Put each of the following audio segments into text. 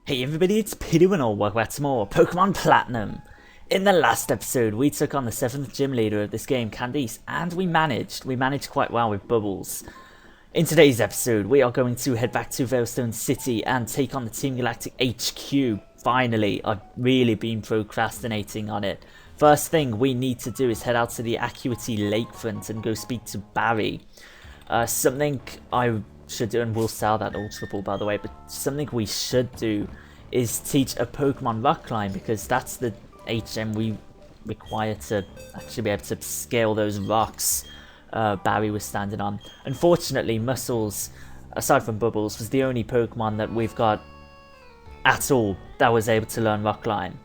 Hey everybody, it's Peter and all, welcome back to more Pokemon Platinum. In the last episode, we took on the 7th gym leader of this game, Candice, and we managed quite well with Bubbles. In today's episode, we are going to head back to Veilstone City and take on the Team Galactic HQ. Finally, I've really been procrastinating on it. First thing we need to do is head out to the Acuity Lakefront and go speak to Barry. Something I should do, and we'll sell that Ultra Ball by the way, but something we should do is teach a Pokemon Rock Climb, because that's the HM we require to actually be able to scale those rocks Barry was standing on. Unfortunately, Muscles, aside from Bubbles, was the only Pokemon that we've got at all that was able to learn Rock Climb.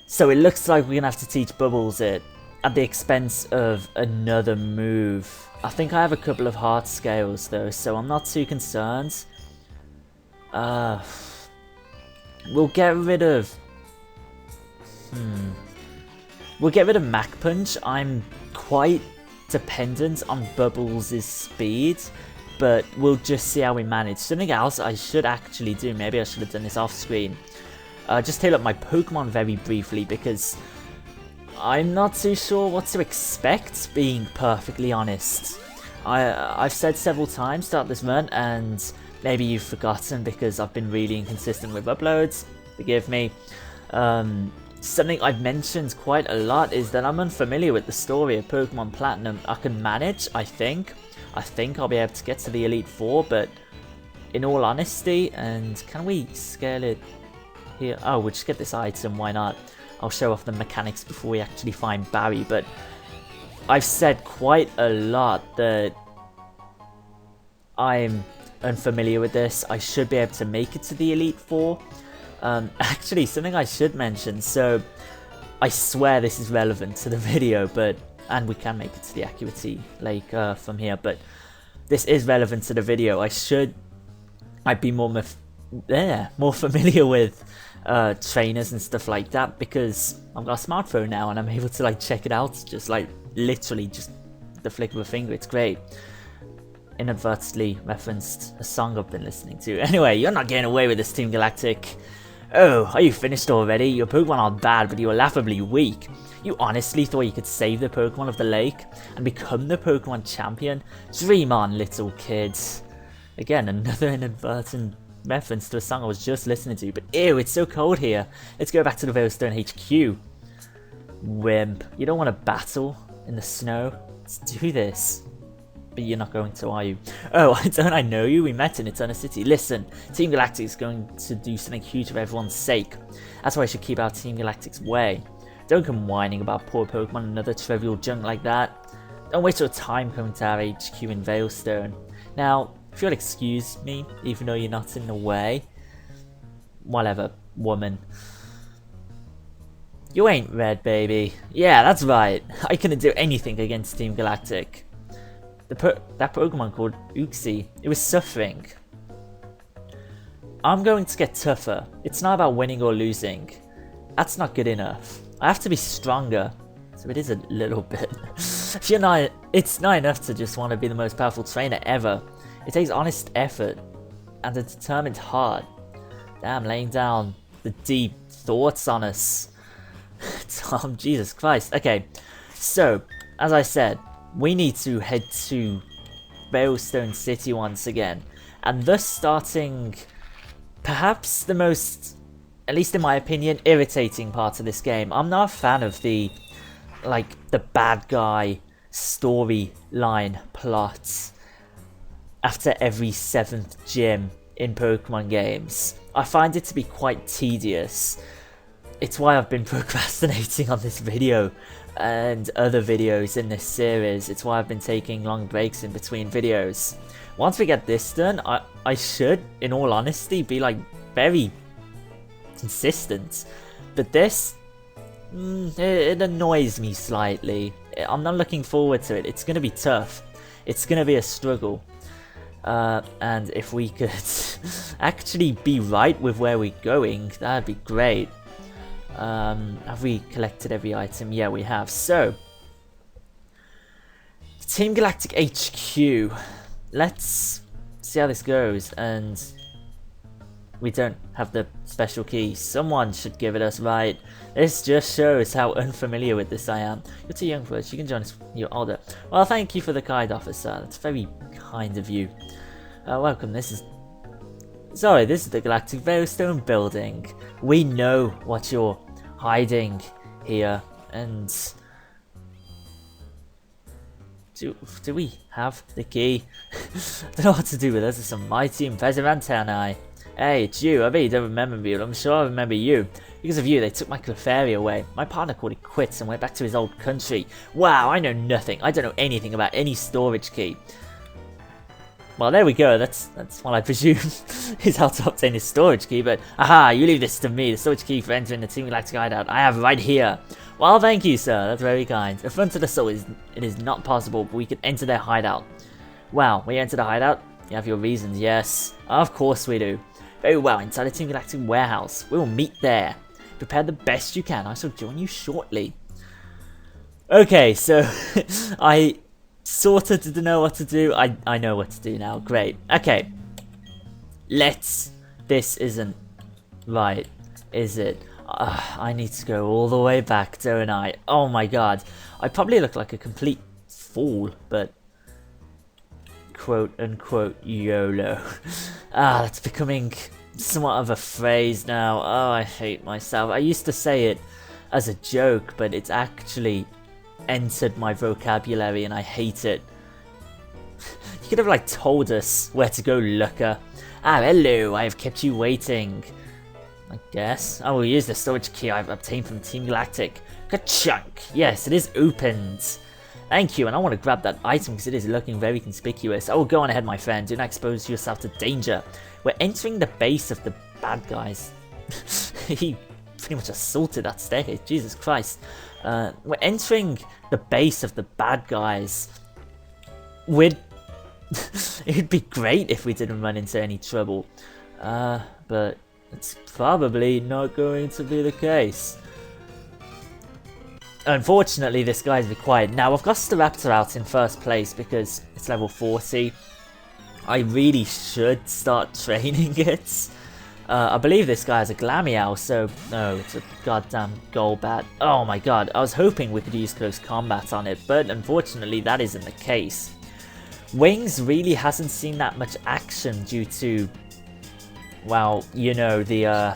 So it looks like we're going to have to teach Bubbles it at the expense of another move. I think I have a couple of heart scales though, so I'm not too concerned. We'll get rid of... We'll get rid of Mach Punch. I'm quite dependent on Bubbles' speed, but we'll just see how we manage. Something else I should actually do, maybe I should have done this off screen. Just heal up my Pokemon very briefly, because I'm not too sure what to expect, being perfectly honest. I've said several times throughout this run, and maybe you've forgotten because I've been really inconsistent with uploads, forgive me. Something I've mentioned quite a lot is that I'm unfamiliar with the story of Pokemon Platinum. I can manage, I think I'll be able to get to the Elite Four, but in all honesty, and can we scale it here? Oh, we'll just get this item, why not? I'll show off the mechanics before we actually find Barry, but I've said quite a lot that I'm unfamiliar with this. I should be able to make it to the Elite Four. Actually, something I should mention, so I swear this is relevant to the video, and we can make it to the Acuity Lake from here, but this is relevant to the video. I'd be more familiar with trainers and stuff like that, because I've got a smartphone now and I'm able to like check it out, just like literally just the flick of a finger. It's great. Inadvertently referenced a song I've been listening to. Anyway, you're not getting away with this, Team Galactic. Oh, are you finished already? Your Pokemon are bad, but you are laughably weak. You honestly thought you could save the Pokemon of the lake and become the Pokemon champion? Dream on, little kids. Again, another inadvertent reference to a song I was just listening to, but ew, it's so cold here. Let's go back to the Veilstone HQ. Wimp, you don't want to battle in the snow? Let's do this. But you're not going to, are you? Oh, don't I know you? We met in Eternal City. Listen, Team Galactic is going to do something huge for everyone's sake. That's why I should keep out Team Galactic's way. Don't come whining about poor Pokemon and other trivial junk like that. Don't waste your time coming to our HQ in Veilstone. Now, if you'll excuse me, even though you're not in the way. Whatever, woman. You ain't red, baby. Yeah, that's right. I couldn't do anything against Team Galactic. That Pokemon called Uxie, it was suffering. I'm going to get tougher. It's not about winning or losing. That's not good enough. I have to be stronger. So it is a little bit. It's not enough to just want to be the most powerful trainer ever. It takes honest effort and a determined heart. Damn, laying down the deep thoughts on us. Tom, Jesus Christ. Okay, so, as I said, we need to head to Veilstone City once again, and thus starting perhaps the most, at least in my opinion, irritating part of this game. I'm not a fan of the bad guy storyline plots after every 7th gym in Pokemon games. I find it to be quite tedious. It's why I've been procrastinating on this video and other videos in this series. It's why I've been taking long breaks in between videos. Once we get this done, I should, in all honesty, be like very consistent. But this, it annoys me slightly. I'm not looking forward to it. It's going to be tough. It's going to be a struggle. And if we could actually be right with where we're going, that'd be great. Have we collected every item? Yeah, we have. So, Team Galactic HQ. Let's see how this goes, and we don't have the special key. Someone should give it us, right? This just shows how unfamiliar with this I am. You're too young for us. You can join us when you're older. Well, thank you for the guide, officer. That's very kind of you. Welcome. This is the Galactic Veilstone building. We know what you're hiding here, and do we have the key? I don't know what to do with us. It's some mighty impressive antennae. Hey, it's you. I bet you don't remember me, but I'm sure I remember you. Because of you, they took my Clefairy away. My partner called it quits and went back to his old country. Wow, I know nothing. I don't know anything about any storage key. Well, there we go. That's what I presume is how to obtain his storage key. But aha, you leave this to me. The storage key for entering the Team Galactic hideout I have right here. Well, thank you, sir. That's very kind. Affronted us so it is not possible, but we could enter their hideout. Wow, we enter the hideout? You have your reasons, yes. Of course we do. Very well, inside the Team Galactic warehouse. We will meet there. Prepare the best you can. I shall join you shortly. Okay, so I sort of didn't know what to do. I know what to do now. Great. Okay. This isn't right, is it? I need to go all the way back, don't I? Oh my god. I probably look like a complete fool, but quote unquote YOLO. That's becoming somewhat of a phrase now. Oh, I hate myself. I used to say it as a joke, but it's actually entered my vocabulary and I hate it. You could have like told us where to go, looker. Hello, I have kept you waiting. I guess I will use the storage key I've obtained from Team Galactic. Ka-chunk! Yes, it is opened. Thank you, and I want to grab that item because it is looking very conspicuous. Oh, go on ahead, my friend. Do not expose yourself to danger. We're entering the base of the bad guys. He pretty much assaulted that staircase. Jesus Christ. We're entering the base of the bad guys. It'd be great if we didn't run into any trouble. But it's probably not going to be the case. Unfortunately, this guy is required. Now, I've got Staraptor out in first place because it's level 40. I really should start training it. I believe this guy has a Glameow, so... No, it's a goddamn Golbat. Oh my god, I was hoping we could use close combat on it, but unfortunately that isn't the case. Wings really hasn't seen that much action due to... Well, you know, the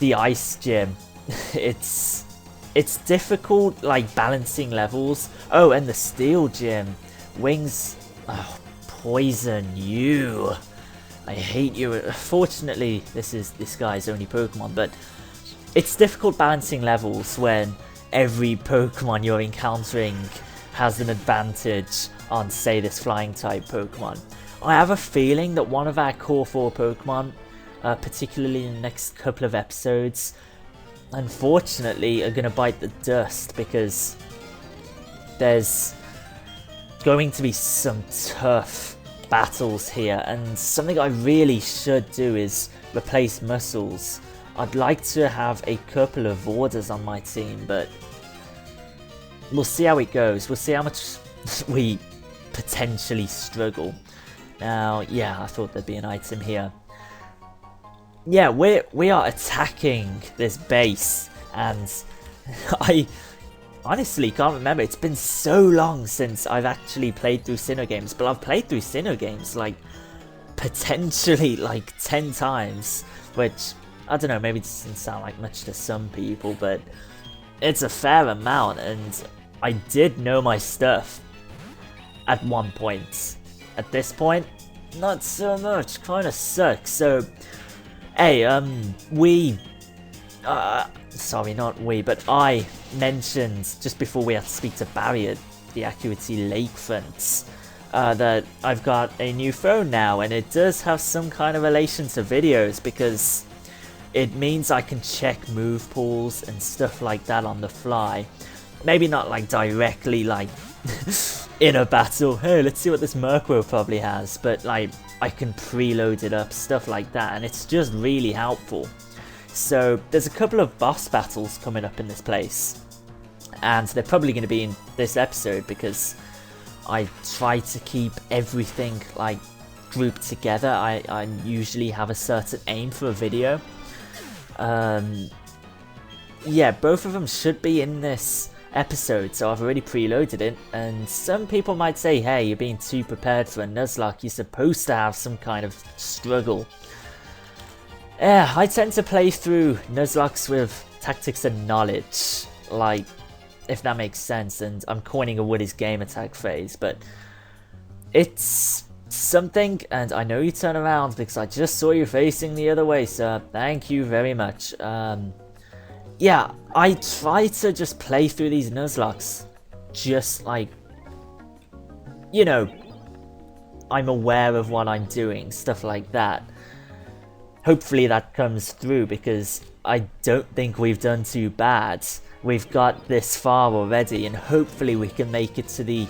Ice Gym. It's difficult, like, balancing levels. Oh, and the Steel Gym. Wings... Oh, poison you. I hate you. Fortunately, this guy's only Pokemon, but it's difficult balancing levels when every Pokemon you're encountering has an advantage on, say, this flying type Pokemon. I have a feeling that one of our core 4 Pokemon, particularly in the next couple of episodes, unfortunately are going to bite the dust because there's going to be some tough battles here, and something I really should do is replace Muscles. I'd like to have a couple of Orders on my team, but we'll see how it goes. We'll see how much we potentially struggle. Now, yeah, I thought there'd be an item here. Yeah, we are attacking this base, and I honestly can't remember. It's been so long since I've actually played through Sinnoh games, but I've played through Sinnoh games like potentially like 10 times, which I don't know, maybe it doesn't sound like much to some people, but it's a fair amount, and I did know my stuff at one point. At this point, not so much, kind of sucks. So, hey, sorry, not we, but I mentioned just before we had to speak to Barry at the Accuracy Lakefront that I've got a new phone now, and it does have some kind of relation to videos because it means I can check move pools and stuff like that on the fly. Maybe not like directly like in a battle, hey, let's see what this Murkrow probably has, but like I can preload it up, stuff like that, and it's just really helpful. So there's a couple of boss battles coming up in this place, and they're probably going to be in this episode because I try to keep everything like grouped together. I usually have a certain aim for a video. Yeah, both of them should be in this episode, so I've already preloaded it, and some people might say, hey, you're being too prepared for a Nuzlocke, you're supposed to have some kind of struggle. Yeah, I tend to play through Nuzlockes with tactics and knowledge, like, if that makes sense, and I'm coining a Woody's game attack phrase, but it's something, and I know you turn around because I just saw you facing the other way, sir. Thank you very much. Yeah, I try to just play through these Nuzlockes, just like, you know, I'm aware of what I'm doing, stuff like that. Hopefully that comes through, because I don't think we've done too bad. We've got this far already, and hopefully we can make it to the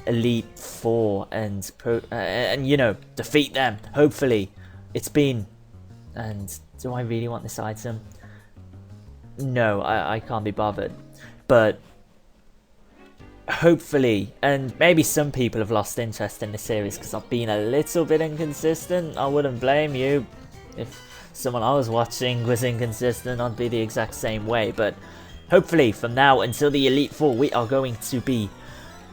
Elite Four and you know, defeat them. Hopefully. It's been... And do I really want this item? No, I can't be bothered. But hopefully, and maybe some people have lost interest in the series because I've been a little bit inconsistent. I wouldn't blame you. If someone I was watching was inconsistent, I'd be the exact same way. But hopefully from now until the Elite Four, we are going to be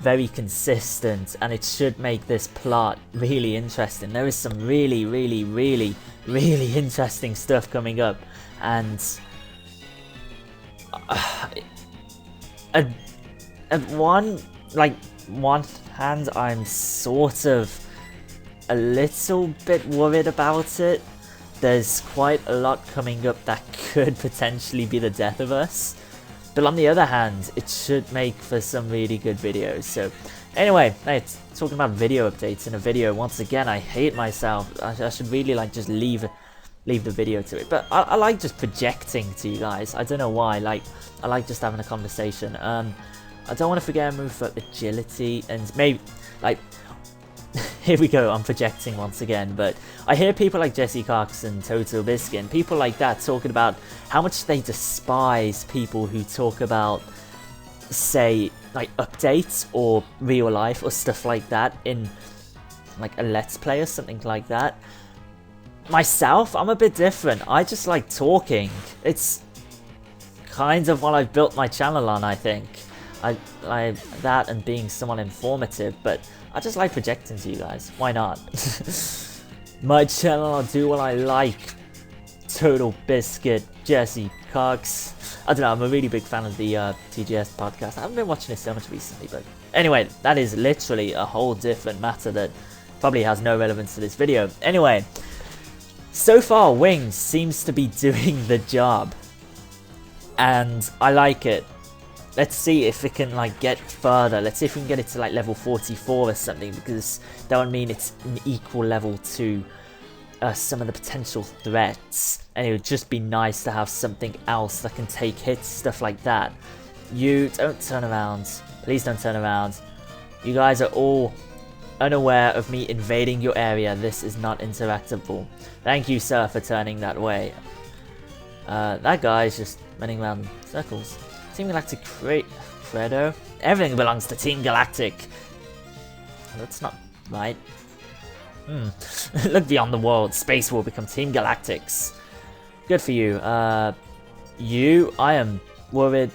very consistent, and it should make this plot really interesting. There is some really interesting stuff coming up, and at one hand, I'm sort of a little bit worried about it. There's quite a lot coming up that could potentially be the death of us. But on the other hand, it should make for some really good videos. So anyway, hey, talking about video updates in a video, once again, I hate myself. I should really like just leave the video to it. But I like just projecting to you guys. I don't know why. Like, I like just having a conversation. I don't want to forget a move for agility, and maybe like here we go, I'm projecting once again, but I hear people like Jesse Cox and Toto Biskin, people like that, talking about how much they despise people who talk about, say, like updates or real life or stuff like that in like a Let's Play or something like that. Myself, I'm a bit different. I just like talking. It's kind of what I've built my channel on, I think. I that and being somewhat informative, but I just like projecting to you guys. Why not? My channel, I'll do what I like. Total Biscuit, Jesse Cox. I don't know, I'm a really big fan of the TGS podcast. I haven't been watching it so much recently, but anyway, that is literally a whole different matter that probably has no relevance to this video. Anyway, so far Wings seems to be doing the job, and I like it. Let's see if it can like get further. Let's see if we can get it to like level 44 or something, because that would mean it's an equal level to some of the potential threats, and it would just be nice to have something else that can take hits, stuff like that. You don't turn around. Please don't turn around. You guys are all unaware of me invading your area. This is not interactable. Thank you, sir, for turning that way. That guy is just running around in circles. Team Galactic Credo. Everything belongs to Team Galactic. That's not right. Look beyond the world. Space will become Team Galactics. Good for you. I am worried.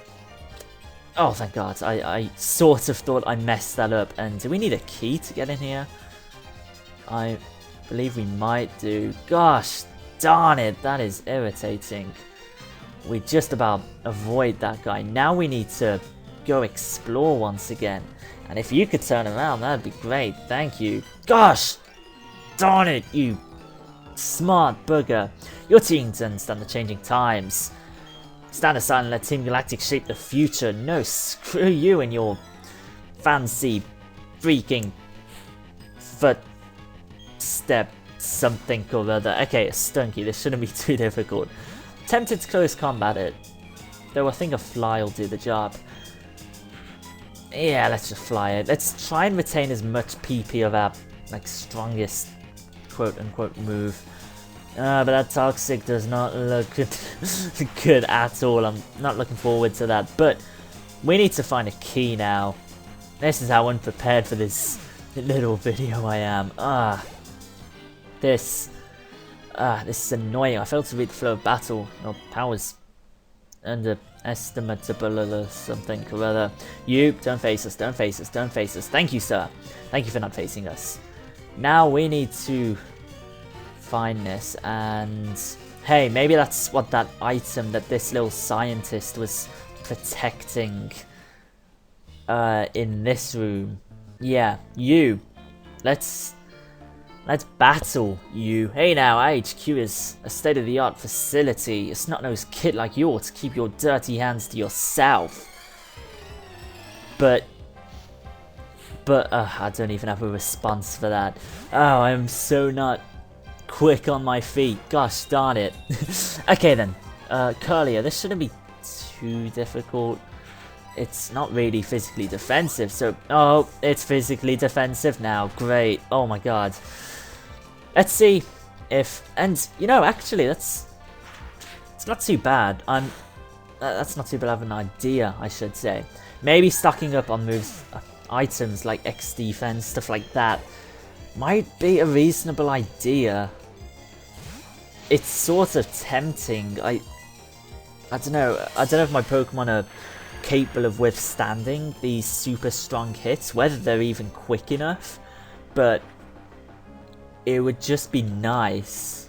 Oh, thank God. I sort of thought I messed that up. And do we need a key to get in here? I believe we might do. Gosh, darn it. That is irritating. We just about avoid that guy. Now we need to go explore once again. And if you could turn around, that'd be great. Thank you. Gosh! Darn it, you smart bugger. Your team doesn't understand the changing times. Stand aside and let Team Galactic shape the future. No, screw you and your fancy freaking footstep something or other. Okay, a Stunky. This shouldn't be too difficult. Tempted to close combat it, though I think a fly will do the job. Yeah, let's just fly it. Let's try and retain as much PP of our like strongest quote-unquote move. But that Toxic does not look good at all. I'm not looking forward to that. But we need to find a key now. This is how unprepared for this little video I am. This is annoying. I failed to read the flow of battle. Your powers underestimable or something or other. You, don't face us, don't face us, don't face us. Thank you, sir. Thank you for not facing us. Now we need to find this, and hey, maybe that's what that item that this little scientist was protecting in this room. Yeah, you. Let's battle you. Hey now, HQ is a state-of-the-art facility. A snot-nosed kid like you ought to keep your dirty hands to yourself. But I don't even have a response for that. Oh, I'm so not quick on my feet. Gosh darn it. Okay then, Curlier, this shouldn't be too difficult. It's not really physically defensive, so... Oh, it's physically defensive now. Great. Oh my god. Let's see if... And, you know, actually, it's not too bad. That's not too bad of an idea, I should say. Maybe stocking up on moves, items like X defense, stuff like that, might be a reasonable idea. It's sort of tempting. I don't know. I don't know if my Pokemon are capable of withstanding these super strong hits, whether they're even quick enough, but it would just be nice.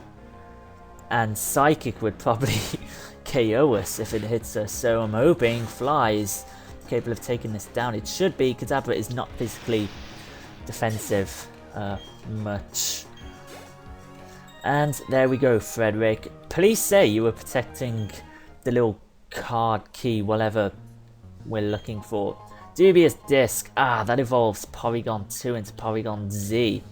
And Psychic would probably KO us if it hits us, so I'm hoping Fly's capable of taking this down. It should be. Kadabra is not physically defensive much. And there we go, Frederick. Please say you were protecting the little card key, whatever we're looking for. Dubious Disc. Ah, that evolves Porygon 2 into Porygon Z.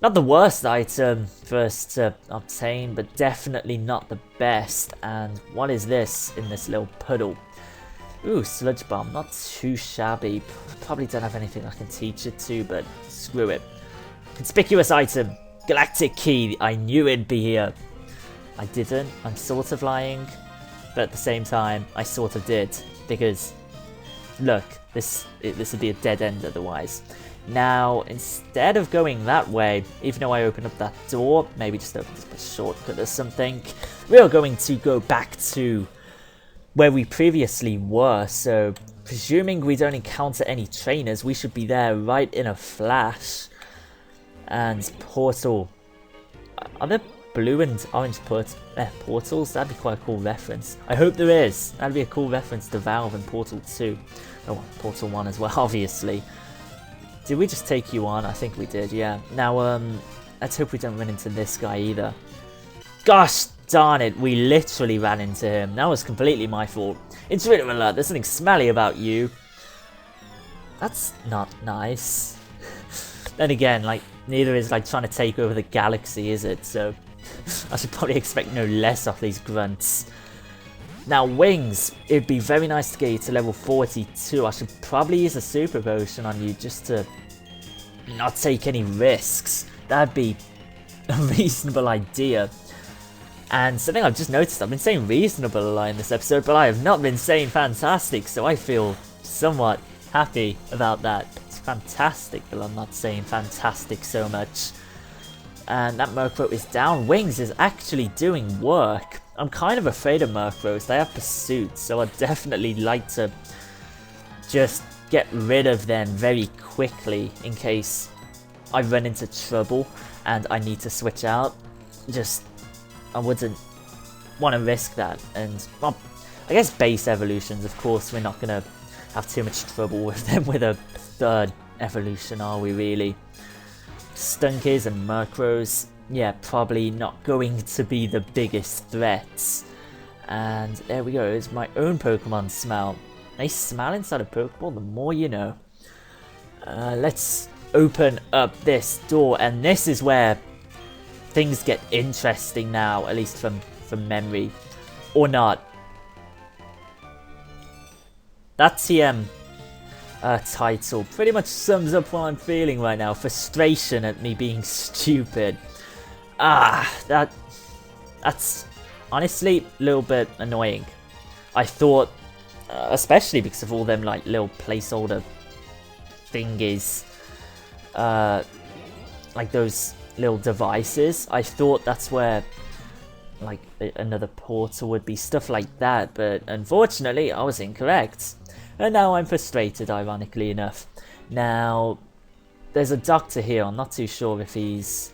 Not the worst item for us to obtain, but definitely not the best. And what is this in this little puddle? Ooh, Sludge Bomb. Not too shabby. Probably don't have anything I can teach it to, but screw it. Conspicuous item. Galactic Key. I knew it'd be here. I didn't. I'm sort of lying. But at the same time, I sort of did. Because, look, this would be a dead end otherwise. Now, instead of going that way, even though I opened up that door, maybe just open up a shortcut or something, we are going to go back to where we previously were. So, presuming we don't encounter any trainers, we should be there right in a flash. And portal. Are there blue and orange portals? That'd be quite a cool reference. I hope there is. That'd be a cool reference to Valve and Portal 2. Oh, Portal 1 as well, obviously. Did we just take you on? I think we did, yeah. Now, let's hope we don't run into this guy either. Gosh darn it, we literally ran into him. That was completely my fault. Intruder alert, there's something smelly about you. That's not nice. Then again, like, neither is like trying to take over the galaxy, is it? So I should probably expect no less of these grunts. Now, Wings, it'd be very nice to get you to level 42. I should probably use a super potion on you just to not take any risks. That'd be a reasonable idea. And something I've just noticed, I've been saying reasonable a lot in this episode, but I have not been saying fantastic, so I feel somewhat happy about that. It's fantastic that I'm not saying fantastic so much. And that Murkrow is down. Wings is actually doing work. I'm kind of afraid of Murkrows. They have pursuit, so I'd definitely like to just get rid of them very quickly in case I run into trouble and I need to switch out. I wouldn't want to risk that. And, well, I guess base evolutions, of course, we're not going to have too much trouble with them with a third evolution, are we really? Stunkies and Murkrows, yeah, probably not going to be the biggest threats. And there we go, it's my own Pokemon smell. Nice smell inside a Pokeball, the more you know. Let's open up this door, and this is where things get interesting now, at least from memory. Or not. That TM title pretty much sums up what I'm feeling right now. Frustration at me being stupid. That's honestly a little bit annoying. I thought, especially because of all them like little placeholder thingies, like those little devices. I thought that's where like another portal would be, stuff like that, but unfortunately I was incorrect. And now I'm frustrated, ironically enough. Now, there's a doctor here. I'm not too sure if he's...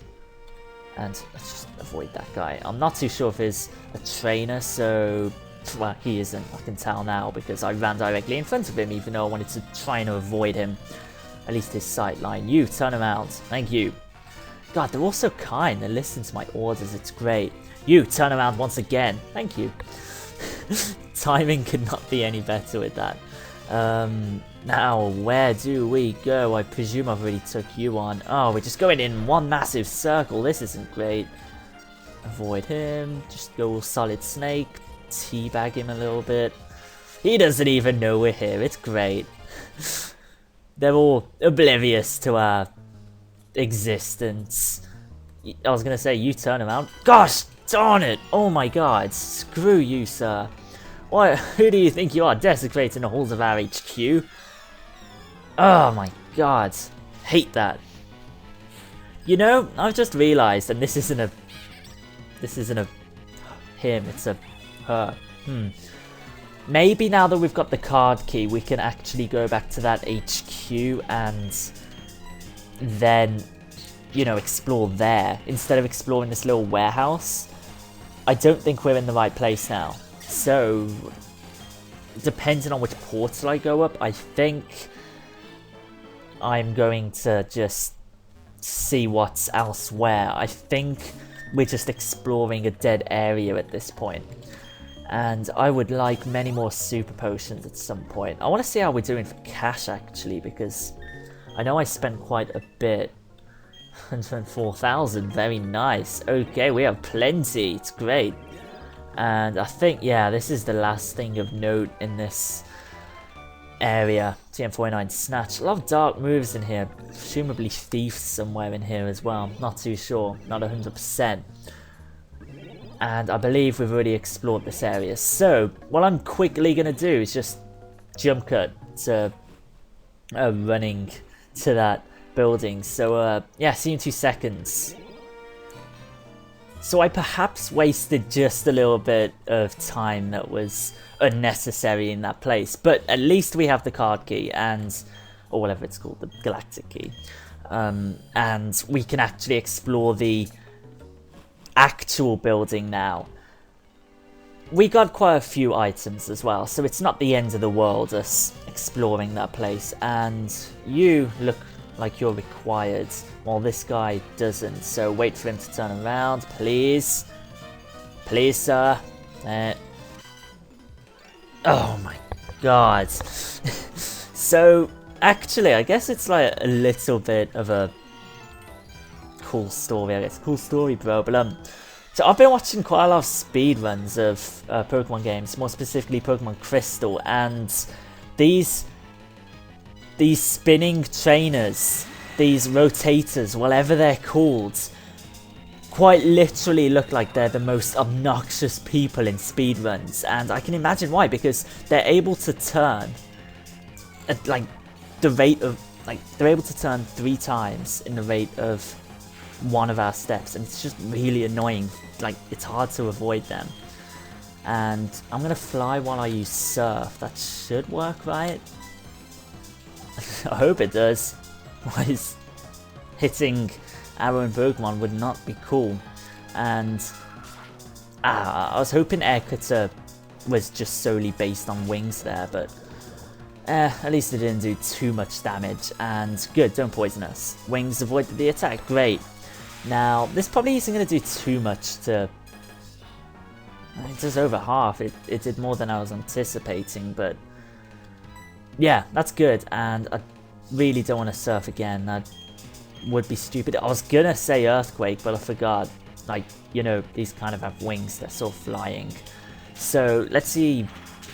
And let's just avoid that guy. I'm not too sure if he's a trainer, so... Well, he isn't. I can tell now because I ran directly in front of him, even though I wanted to try and avoid him. At least his sight line. You, turn around. Thank you. God, they're all so kind. They listen to my orders. It's great. You, turn around once again. Thank you. Timing could not be any better with that. Now, where do we go? I presume I've already took you on. Oh, we're just going in one massive circle. This isn't great. Avoid him. Just go solid snake. Teabag him a little bit. He doesn't even know we're here. It's great. They're all oblivious to our existence. I was going to say, you turn around. Gosh darn it. Oh my god. Screw you, sir. What? Who do you think you are, desecrating the halls of our HQ? Oh my god. Hate that. You know, I've just realised, and this isn't a him, it's a her. Maybe now that we've got the card key, we can actually go back to that HQ and then, you know, explore there instead of exploring this little warehouse. I don't think we're in the right place now. So, depending on which portal I go up, I think I'm going to just see what's elsewhere. I think we're just exploring a dead area at this point. And I would like many more super potions at some point. I want to see how we're doing for cash, actually, because I know I spent quite a bit. 104,000, very nice. Okay, we have plenty, it's great. And I think, yeah, this is the last thing of note in this area. TM49 Snatch. A lot of dark moves in here. Presumably Thief somewhere in here as well. Not too sure. Not 100%. And I believe we've already explored this area. So, what I'm quickly going to do is just jump cut to running to that building. So, yeah, see you in 2 seconds. So I perhaps wasted just a little bit of time that was unnecessary in that place, but at least we have the card key and, or whatever it's called, the Galactic key, and we can actually explore the actual building now. We got quite a few items as well, so it's not the end of the world us exploring that place, and you look like you're required, while this guy doesn't, so wait for him to turn around, please. Please, sir. Oh my god. So, actually, I guess it's like a little bit of a cool story, I guess. Cool story, bro, but so I've been watching quite a lot of speedruns of Pokemon games, more specifically Pokemon Crystal, and these spinning trainers, these rotators, whatever they're called, quite literally look like they're the most obnoxious people in speedruns, and I can imagine why, because they're able to turn at like the rate of, like, they're able to turn 3 times in the rate of one of our steps, and it's just really annoying. Like, it's hard to avoid them. And I'm gonna fly while I use Surf. That should work, right? I hope it does. Otherwise, hitting our own Pokemon would not be cool. And I was hoping Air Cutter was just solely based on wings there, but at least it didn't do too much damage. And good, don't poison us. Wings avoided the attack, great. Now, this probably isn't going to do too much to... It does over half. It did more than I was anticipating, but... Yeah, that's good, and I really don't want to Surf again. That would be stupid. I was going to say Earthquake, but I forgot. Like, you know, these kind of have wings. They're still flying. So, let's see.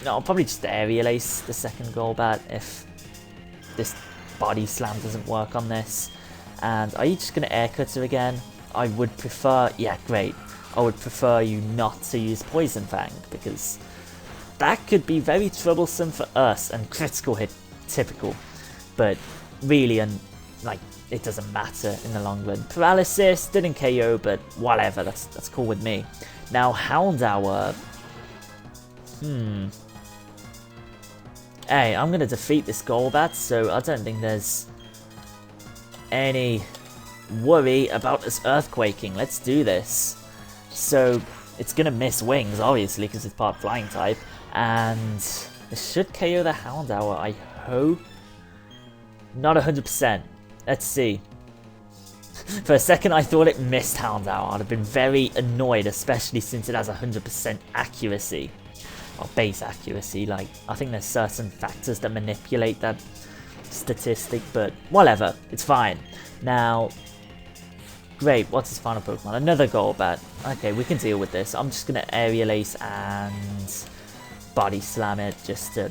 No, I'll probably just Aerial Ace the second Golbat if this Body Slam doesn't work on this. And are you just going to Air Cutter again? I would prefer... Yeah, great. I would prefer you not to use Poison Fang, because that could be very troublesome for us, and critical hit, typical. But really, like, it doesn't matter in the long run. Paralysis didn't KO, but whatever, that's cool with me. Now Houndour. Hey, I'm gonna defeat this Golbat, so I don't think there's any worry about us earthquaking. Let's do this. So it's gonna miss wings, obviously, because it's part flying type, and it should KO the Houndour, I hope. Not 100%. Let's see. For a second I thought it missed Houndour. I'd have been very annoyed, especially since it has 100% accuracy. Or base accuracy, like, I think there's certain factors that manipulate that statistic, but whatever, it's fine. Now, great, what's his final Pokemon? Another Golbat. Okay, we can deal with this. I'm just gonna Aerial Ace and Body Slam it just to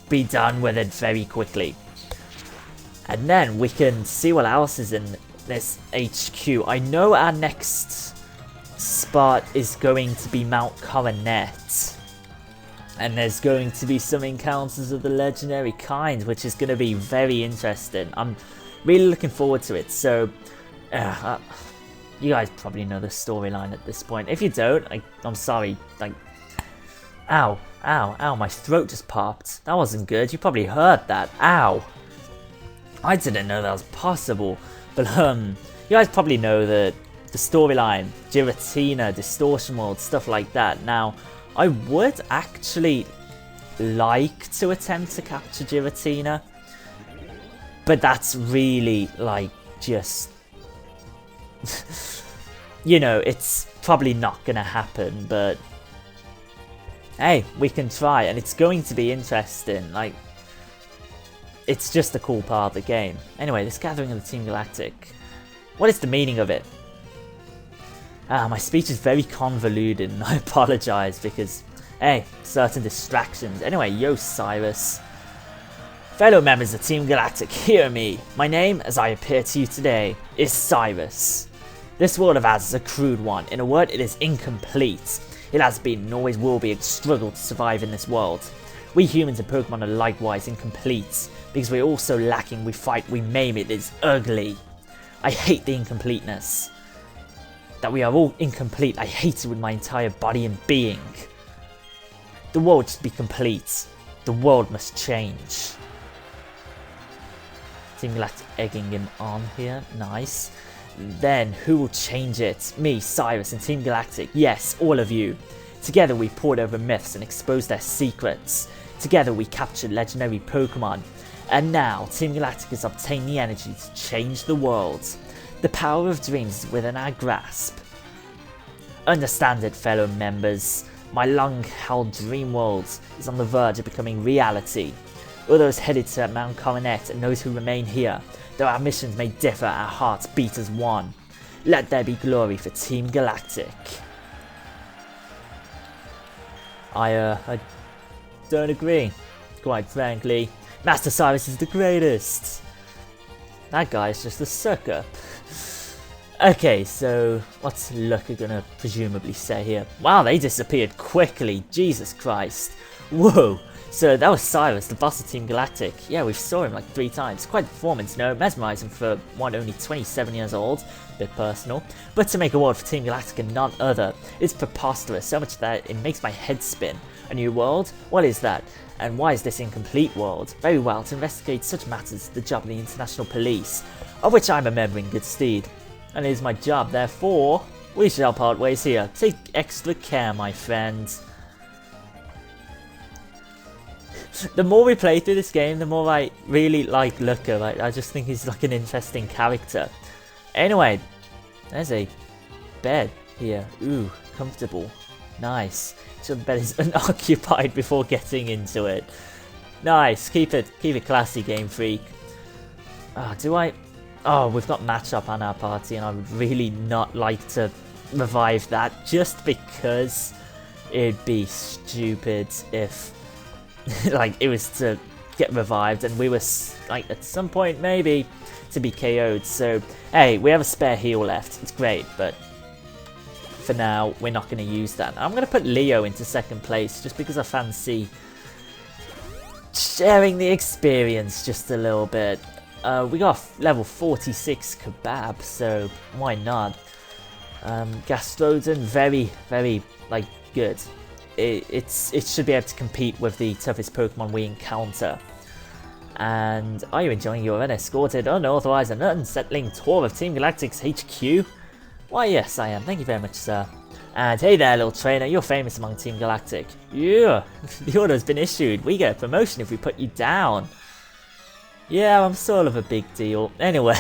be done with it very quickly. And then we can see what else is in this HQ. I know our next spot is going to be Mount Coronet. And there's going to be some encounters of the legendary kind, which is going to be very interesting. I'm really looking forward to it. So, you guys probably know the storyline at this point. If you don't, I'm sorry. Like, ow, ow, ow, my throat just popped. That wasn't good. You probably heard that. Ow. I didn't know that was possible. But, you guys probably know the storyline, Giratina, Distortion World, stuff like that. Now, I would actually like to attempt to capture Giratina, but that's really, like, just, you know, it's probably not gonna happen, but hey, we can try, and it's going to be interesting. Like, it's just a cool part of the game. Anyway, this gathering of the Team Galactic, what is the meaning of it? My speech is very convoluted, and I apologize because, hey, certain distractions. Anyway, yo Cyrus. Fellow members of Team Galactic, hear me. My name, as I appear to you today, is Cyrus. This world of ours is a crude one. In a word, it is incomplete. It has been and always will be a struggle to survive in this world. We humans and Pokemon are likewise incomplete. Because we're also lacking, we fight, we maim, it is ugly. I hate the incompleteness. That we are all incomplete, I hate it with my entire body and being. The world should be complete. The world must change. Team Galactic egging him on here, nice. Then, who will change it? Me, Cyrus, and Team Galactic, yes, all of you. Together we poured over myths and exposed their secrets. Together we captured legendary Pokemon. And now, Team Galactic has obtained the energy to change the world. The power of dreams is within our grasp. Understand it, fellow members. My long-held dream world is on the verge of becoming reality. All those headed to Mount Coronet and those who remain here, though our missions may differ, our hearts beat as one. Let there be glory for Team Galactic. I don't agree, quite frankly. Master Cyrus is the greatest. That guy's just a sucker. Okay, so what's Looker gonna presumably say here? Wow, they disappeared quickly. Jesus Christ. Whoa. So that was Cyrus, the boss of Team Galactic. Yeah, we saw him like 3 times. Quite a performance, no? Mesmerizing for one only 27 years old. Bit personal. But to make a world for Team Galactic and none other, it's preposterous. So much that it makes my head spin. A new world? What is that? And why is this incomplete world? Very well, to investigate such matters is the job of the International Police, of which I'm a member in good stead. And it is my job, therefore, we shall part ways here. Take extra care, my friend. The more we play through this game, the more I really like Looker. Like, I just think he's like an interesting character. Anyway, there's a bed here. Ooh, comfortable. Nice. So the bed is unoccupied before getting into it. Nice. Keep it classy, Game Freak. Do I? Oh, we've got matchup on our party, and I would really not like to revive that, just because it'd be stupid if like it was to get revived and we were like at some point maybe to be KO'd. So hey, we have a spare heal left. It's great, but for now we're not going to use that. I'm going to put Leo into second place just because I fancy sharing the experience just a little bit. We got level 46 Kebab, so why not? Gastrodon, very, very, like, good. It should be able to compete with the toughest Pokemon we encounter. And are you enjoying your unescorted, unauthorized and unsettling tour of Team Galactic's HQ? Why yes, I am. Thank you very much, sir. And hey there, little trainer, you're famous among Team Galactic. Yeah, the order has been issued. We get a promotion if we put you down. Yeah, I'm sort of a big deal. Anyway,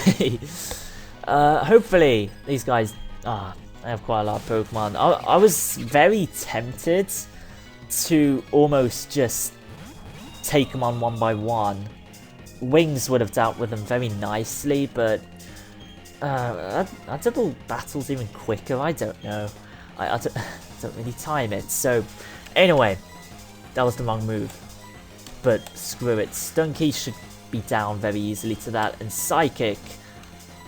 hopefully these guys... I have quite a lot of Pokemon. I was very tempted to almost just take them on one by one. Wings would have dealt with them very nicely, but are double battles even quicker? I don't know. I don't really time it. So anyway, that was the wrong move. But screw it. Stunky should be down very easily to that. And Psychic.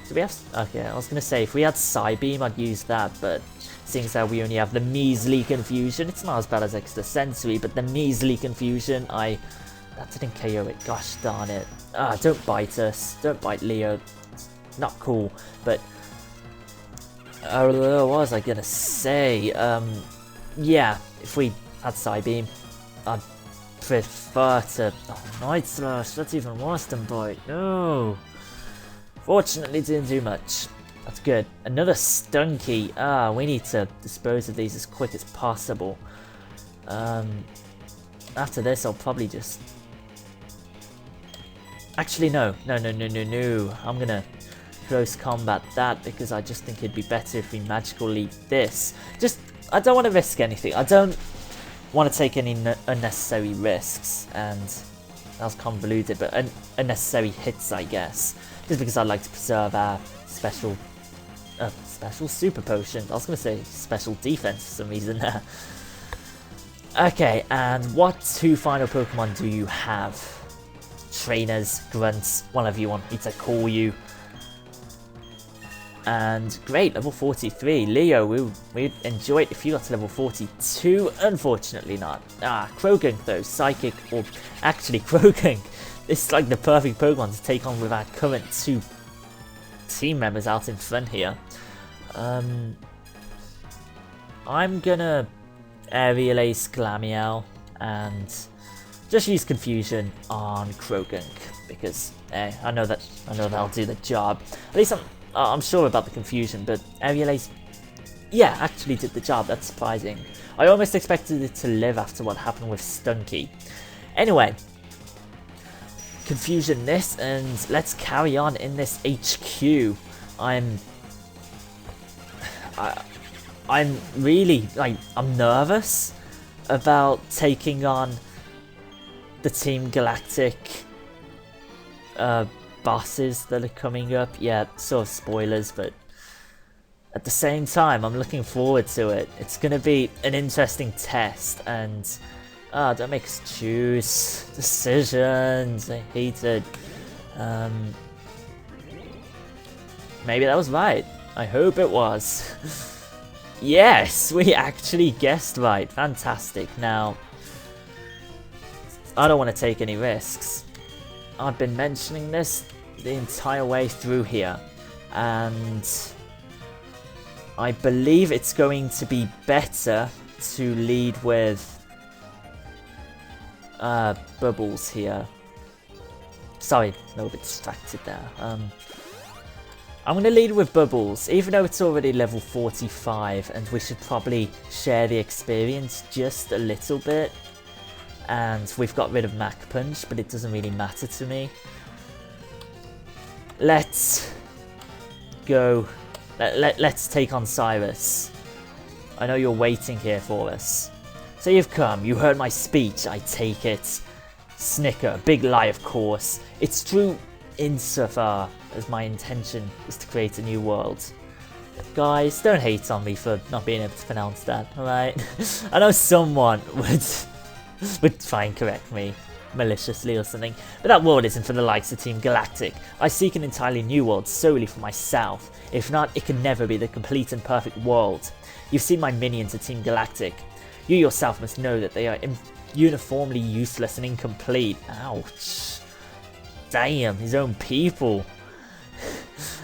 Do we have... Okay, I was going to say, if we had Psybeam, I'd use that. But seeing as how we only have the measly Confusion, it's not as bad as Extrasensory, but the measly Confusion, that didn't KO it. Gosh darn it. Don't bite us. Don't bite Leo. Not cool. But what was I gonna say? Yeah, if we had Psybeam, I'd prefer to... Oh, Night Slash. That's even worse than Bite. No. Fortunately, didn't do much. That's good. Another Stunky. We need to dispose of these as quick as possible. After this, I'll probably just... Actually, no. I'm gonna close combat that because I just think it'd be better if we magical leap this. I don't want to risk anything. I don't want to take any unnecessary risks, and that was convoluted, but unnecessary hits, I guess. Just because I'd like to preserve our special super potion. I was going to say special defense for some reason there. Okay, and what two final Pokemon do you have? Trainers, grunts, whatever you want me to call you. And great, level 43. Leo, we'd enjoy it if you got to level 42. Unfortunately not. Krogunk though, Psychic, or actually Krogunk. This is like the perfect Pokemon to take on with our current two team members out in front here. I'm gonna Aerial Ace Glameow and just use Confusion on Krogunk because I know that'll do the job. At least I'm sure about the Confusion, but Aerial Ace, yeah, actually did the job. That's surprising. I almost expected it to live after what happened with Stunky. Anyway, Confusion this, and let's carry on in this HQ. I'm really, I'm nervous about taking on the Team Galactic bosses that are coming up. Yeah, sort of spoilers, but at the same time, I'm looking forward to it. It's going to be an interesting test, and don't make us choose decisions. I hate it. Maybe that was right. I hope it was. Yes, we actually guessed right. Fantastic. Now, I don't want to take any risks. I've been mentioning this the entire way through here, and I believe it's going to be better to lead with Bubbles here. Sorry, a little bit distracted there. I'm going to lead with Bubbles, even though it's already level 45, and we should probably share the experience just a little bit. And we've got rid of Mach Punch, but it doesn't really matter to me. Let's go. Let's take on Cyrus. I know you're waiting here for us. So you've come, you heard my speech, I take it. Snicker, big lie of course. It's true insofar as my intention is to create a new world. Guys, don't hate on me for not being able to pronounce that, alright? I know someone would try and correct me maliciously or something, but that world isn't for the likes of Team Galactic. I seek an entirely new world solely for myself. If not, it can never be the complete and perfect world. You've seen my minions at Team Galactic. You yourself must know that they are uniformly useless and incomplete. Ouch. Damn, his own people.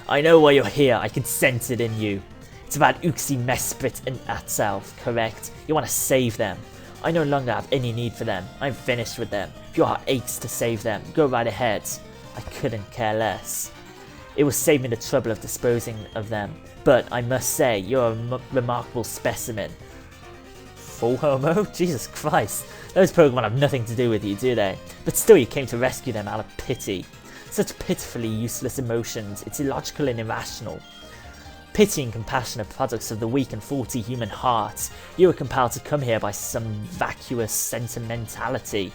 I know why you're here, I can sense it in you. It's about Uxie, Mesprit, and Atzelf, correct? You want to save them. I no longer have any need for them. I'm finished with them. If your heart aches to save them, go right ahead. I couldn't care less. It will save me the trouble of disposing of them. But I must say, you're a remarkable specimen. Full homo? Jesus Christ. Those Pokemon have nothing to do with you, do they? But still you came to rescue them out of pity. Such pitifully useless emotions, it's illogical and irrational. Pity and compassion are products of the weak and faulty human heart. You were compelled to come here by some vacuous sentimentality.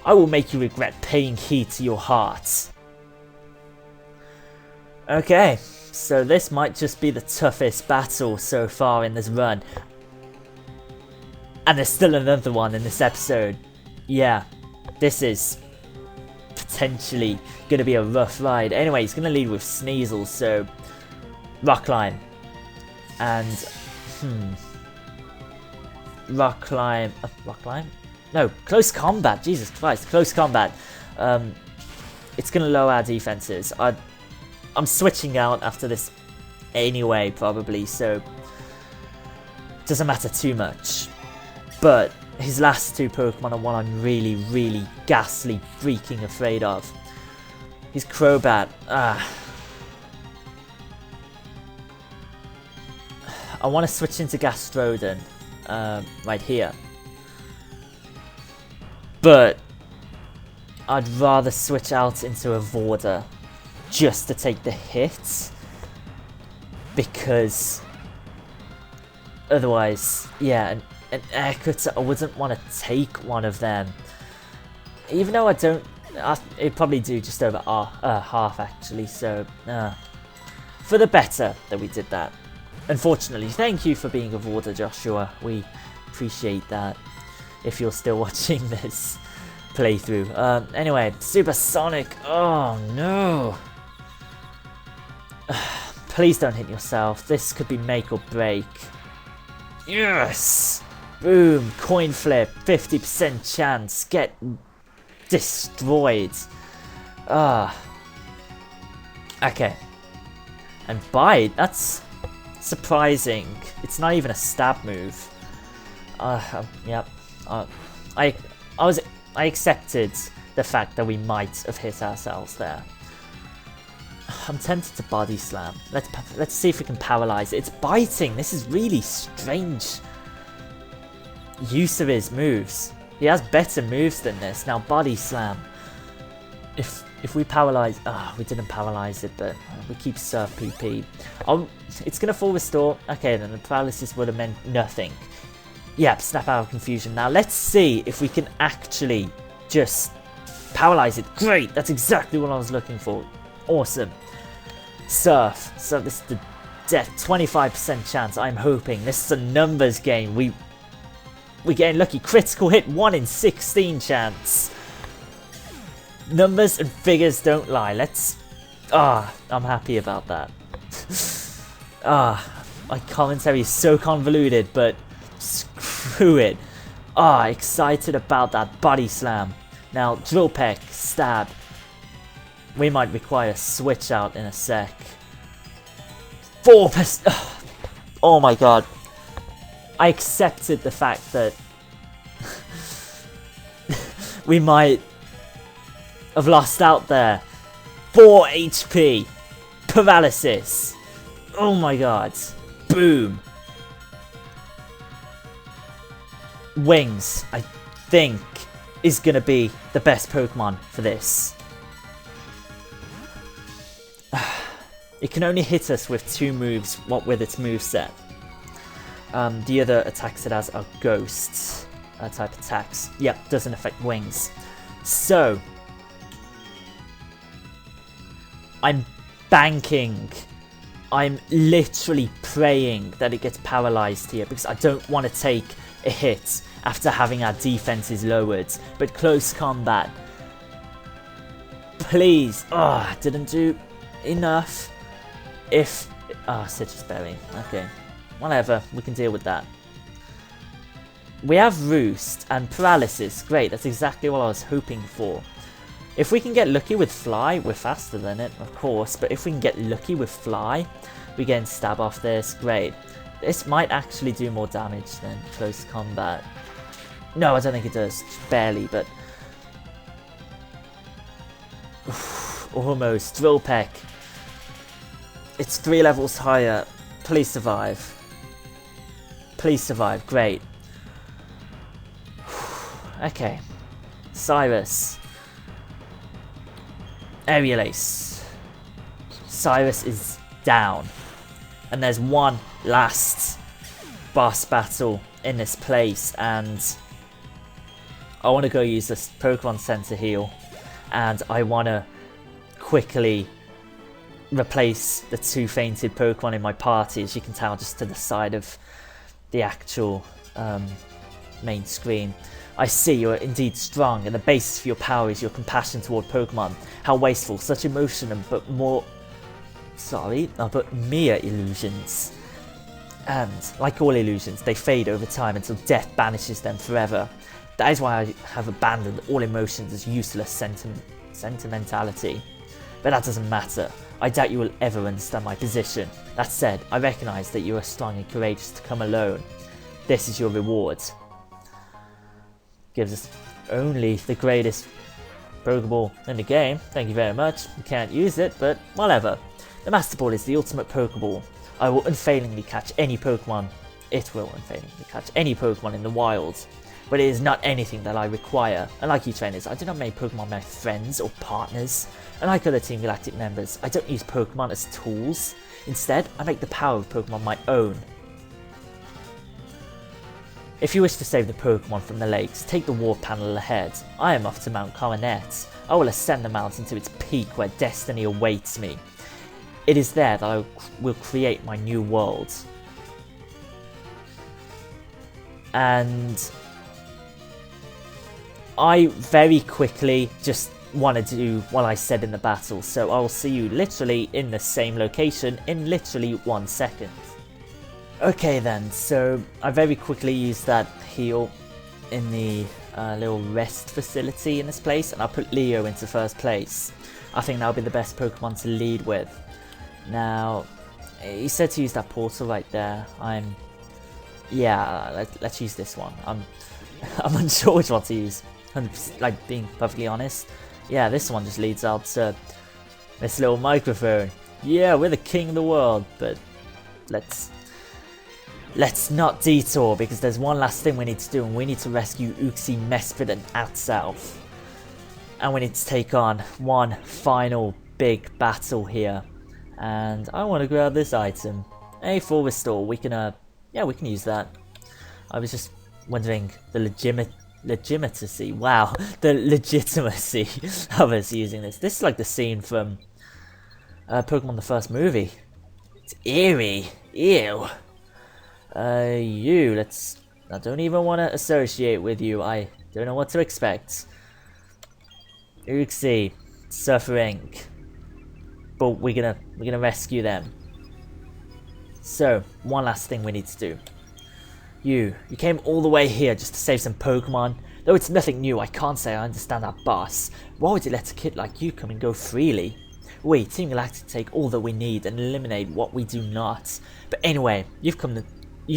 I will make you regret paying heed to your heart. Okay, so this might just be the toughest battle so far in this run. And there's still another one in this episode. Yeah, this is potentially going to be a rough ride. Anyway, he's going to lead with Sneasel, so Rock Climb. And, Rock Climb? No, Close Combat, Jesus Christ, Close Combat. It's going to lower our defenses. I'm switching out after this anyway, probably, so it doesn't matter too much. But his last two Pokemon are one I'm really, really ghastly freaking afraid of. His Crobat. I want to switch into Gastrodon right here. But I'd rather switch out into a Vorder just to take the hits. Because otherwise, yeah, an Executor, I wouldn't want to take one of them. Even though it'd probably do just over half actually, so for the better that we did that. Unfortunately, thank you for being a Vorder, Joshua. We appreciate that if you're still watching this playthrough. Anyway, Supersonic, oh no. Please don't hit yourself, this could be make or break. Yes! Boom, coin flip, 50% chance, get destroyed. Okay. And Bite, that's surprising. It's not even a stab move. Yep. I accepted the fact that we might have hit ourselves there. I'm tempted to Body Slam. Let's see if we can paralyze it. It's biting. This is really strange use of his moves. He has better moves than this. Now Body Slam. If we paralyze, we didn't paralyze it, but we keep Surf PP. It's gonna full restore. Okay, then the paralysis would have meant nothing. Yep, snap out of confusion. Now let's see if we can actually just paralyze it. Great, that's exactly what I was looking for. Awesome. Surf. So this is the death. 25% chance. I'm hoping this is a numbers game. We're getting lucky. Critical hit. 1 in 16 chance. Numbers and figures don't lie. Let's. I'm happy about that. My commentary is so convoluted, but screw it. Excited about that Body Slam. Now Drill Peck. Stab. We might require a switch out in a sec. 4%. Oh my god. I accepted the fact that we might have lost out there. 4 HP. Paralysis. Oh my god. Boom. Wings, I think, is going to be the best Pokemon for this. It can only hit us with 2 moves, what with its moveset. The other attacks it has are ghosts type attacks. Yep, doesn't affect wings. So, I'm banking. I'm literally praying that it gets paralyzed here because I don't want to take a hit after having our defenses lowered. But Close Combat, please. Didn't do enough. Citrus Berry. Okay. Whatever. We can deal with that. We have Roost and Paralysis. Great. That's exactly what I was hoping for. If we can get lucky with Fly, we're faster than it, of course, but if we can get lucky with Fly, we get stab off this, great. This might actually do more damage than close combat. No, I don't think it does, barely, but... almost. Drill Peck. It's 3 levels higher. Please survive. Please survive, great. Okay. Cyrus. Aerial Ace. Cyrus is down. And there's one last boss battle in this place, and I want to go use this Pokémon Centre heal, and I want to quickly replace the 2 fainted Pokemon in my party, as you can tell just to the side of the actual main screen. I see you are indeed strong, and the basis for your power is your compassion toward Pokemon. How wasteful, such emotion, but mere illusions. And, like all illusions, they fade over time until death banishes them forever. That is why I have abandoned all emotions as useless sentimentality. But that doesn't matter. I doubt you will ever understand my position. That said, I recognize that you are strong and courageous to come alone. This is your reward. Gives us only the greatest Pokeball in the game. Thank you very much. You can't use it, but whatever. The Master Ball is the ultimate Pokeball. I will unfailingly catch any Pokemon. It will unfailingly catch any Pokemon in the wild. But it is not anything that I require. Unlike you trainers, I do not make Pokemon my friends or partners. Unlike other Team Galactic members, I don't use Pokemon as tools. Instead, I make the power of Pokemon my own. If you wish to save the Pokemon from the lakes, take the war panel ahead. I am off to Mount Coronet. I will ascend the mountain to its peak where destiny awaits me. It is there that I will create my new world. And I very quickly just want to do what I said in the battle, so I will see you literally in the same location in literally 1 second. Okay then, so I very quickly used that heal in the little rest facility in this place, and I'll put Leo into first place. I think that'll be the best Pokemon to lead with. Now, he said to use that portal right there. Yeah, let's use this one. I'm unsure which one to use. Like, being perfectly honest. Yeah, this one just leads out to this little microphone. Yeah, we're the king of the world, but let's not detour, because there's one last thing we need to do, and we need to rescue Uxie, Mesprit, and Atself. And we need to take on one final big battle here. And I want to grab this item. A full restore. We can use that. I was just wondering the legitimacy. Wow, the legitimacy of us using this. This is like the scene from Pokemon the first movie. It's eerie. Ew. I don't even want to associate with you. I don't know what to expect. Uxie, suffering. But we're gonna rescue them. So, one last thing we need to do. You came all the way here just to save some Pokemon. Though it's nothing new, I can't say I understand that boss. Why would you let a kid like you come and go freely? We, Team Galactic, take all that we need and eliminate what we do not. But anyway, you've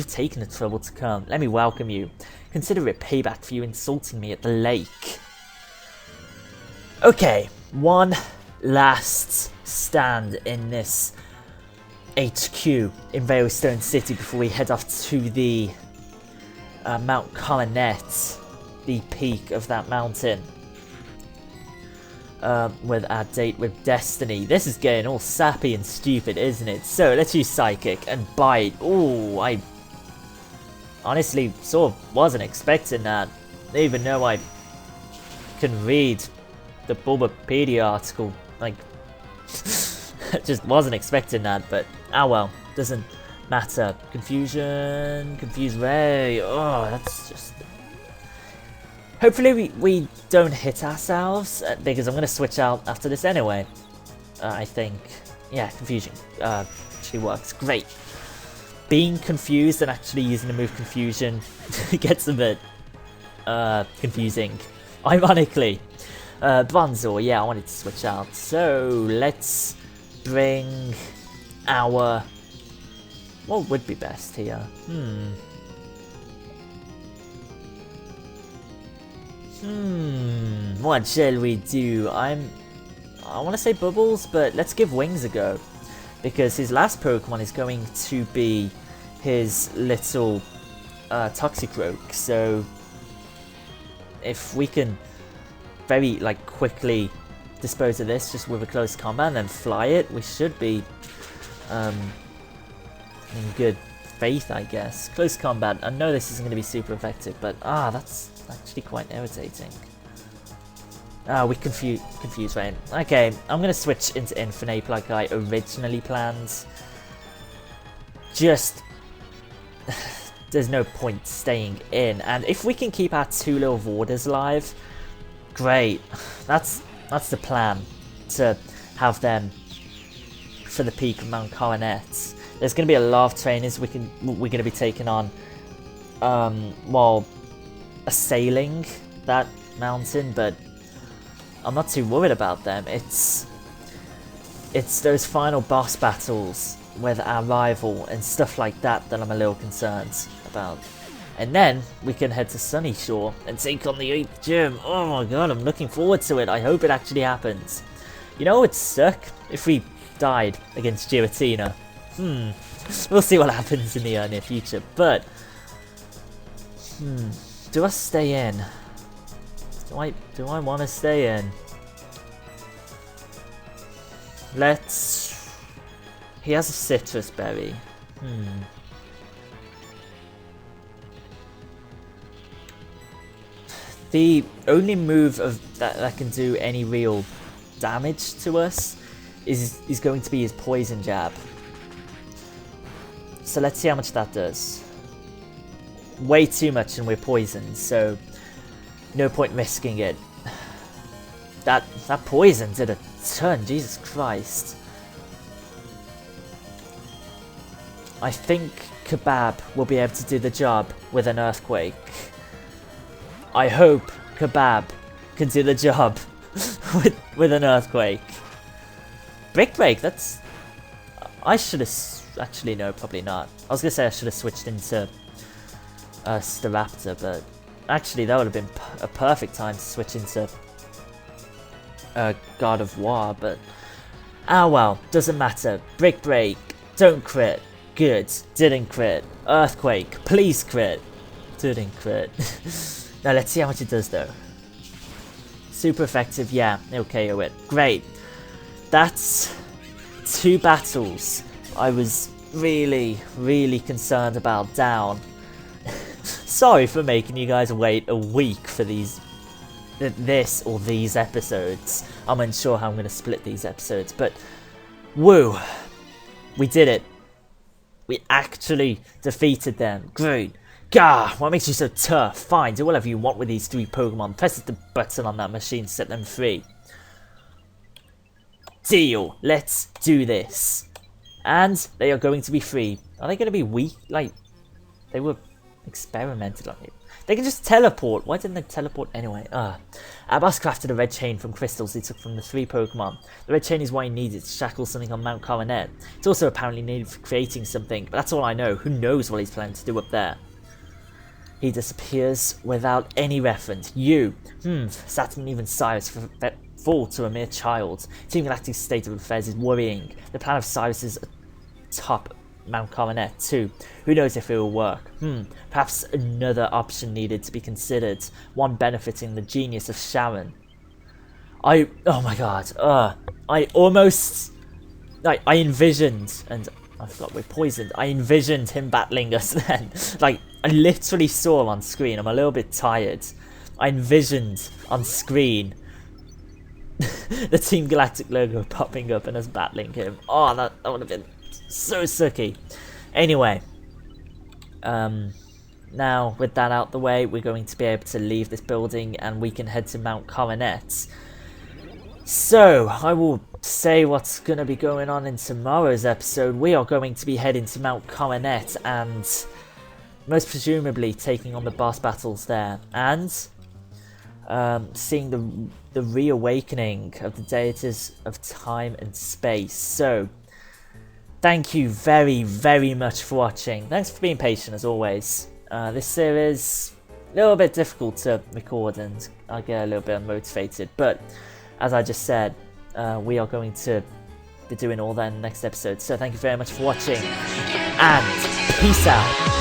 taken the trouble to come. Let me welcome you. Consider it payback for you insulting me at the lake. Okay, one last stand in this HQ in Veilstone City before we head off to the Mount Coronet, the peak of that mountain. With our date with Destiny. This is getting all sappy and stupid, isn't it? So let's use Psychic and Bite. Ooh, I honestly sort of wasn't expecting that. Even though I can read the Bulbapedia article, like, just wasn't expecting that, but ah well, doesn't matter. Confusion, Confuse Ray, oh, that's just... Hopefully we don't hit ourselves, because I'm going to switch out after this anyway, I think. Yeah, Confusion actually works, great. Being confused and actually using the move Confusion gets a bit confusing, ironically. Bronzor, yeah, I wanted to switch out. So, let's bring our... What would be best here? What shall we do? I want to say Bubbles, but let's give Wings a go. Because his last Pokemon is going to be his little Toxicroak. So if we can very quickly dispose of this just with a close combat and then fly it, we should be in good faith, I guess. Close combat, I know this isn't going to be super effective, but that's actually quite irritating. We confused Rain. Okay, I'm going to switch into Infiltrating like I originally planned. Just, there's no point staying in, and if we can keep our 2 little Vorders alive, great. That's the plan, to have them for the peak of Mount Coronet. There's going to be a lot of trainers we're going to be taking on while assailing that mountain, but I'm not too worried about them. It's those final boss battles with our rival and stuff like that that I'm a little concerned about. And then we can head to Sunny Shore and take on the 8th gym. Oh my god, I'm looking forward to it. I hope it actually happens. You know, it'd suck if we died against Giratina. We'll see what happens in the near future. But, do I stay in? Do I want to stay in? He has a citrus berry. The only move that can do any real damage to us is going to be his poison jab. So let's see how much that does. Way too much and we're poisoned, so no point risking it. That poison did a ton, Jesus Christ. I think Kebab will be able to do the job with an earthquake. I hope Kebab can do the job with an earthquake. Brick Break, that's... I should have... Actually, no, probably not. I was going to say I should have switched into Staraptor, but actually that would have been a perfect time to switch into God of War, but well, doesn't matter. Brick Break, don't crit. Good, didn't crit. Earthquake, please crit. Didn't crit. Now let's see how much it does though. Super effective, yeah, it'll KO it. Great. That's 2 battles I was really, really concerned about down. Sorry for making you guys wait a week for these episodes. I'm unsure how I'm going to split these episodes, but woo, we did it. We actually defeated them. Great. Gah, what makes you so tough? Fine, do whatever you want with these 3 Pokemon. Press the button on that machine to set them free. Deal. Let's do this. And they are going to be free. Are they going to be weak? They were experimented on it. They can just teleport. Why didn't they teleport anyway? Our boss crafted a red chain from crystals he took from the 3 Pokemon. The red chain is what he needed to shackle something on Mount Coronet. It's also apparently needed for creating something, but that's all I know. Who knows what he's planning to do up there? He disappears without any reference. Saturn, even Cyrus fall to a mere child. Team Galactic's state of affairs is worrying. The plan of Cyrus is atop Mount Coronet too. Who knows if it will work? Perhaps another option needed to be considered. One benefiting the genius of Sharon. Oh my god. I almost... I envisioned... And I forgot we're poisoned. I envisioned him battling us then. I literally saw him on screen. I'm a little bit tired. I envisioned on screen the Team Galactic logo popping up and us battling him. Oh, that would have been so sucky. Anyway, now with that out the way, we're going to be able to leave this building and we can head to Mount Coronet. So, I will say what's going to be going on in tomorrow's episode. We are going to be heading to Mount Coronet and most presumably taking on the boss battles there. And seeing the reawakening of the deities of time and space. So thank you very much for watching. Thanks for being patient as always. This series a little bit difficult to record and I get a little bit unmotivated, but as I just said, we are going to be doing all that in the next episode. So thank you very much for watching and peace out.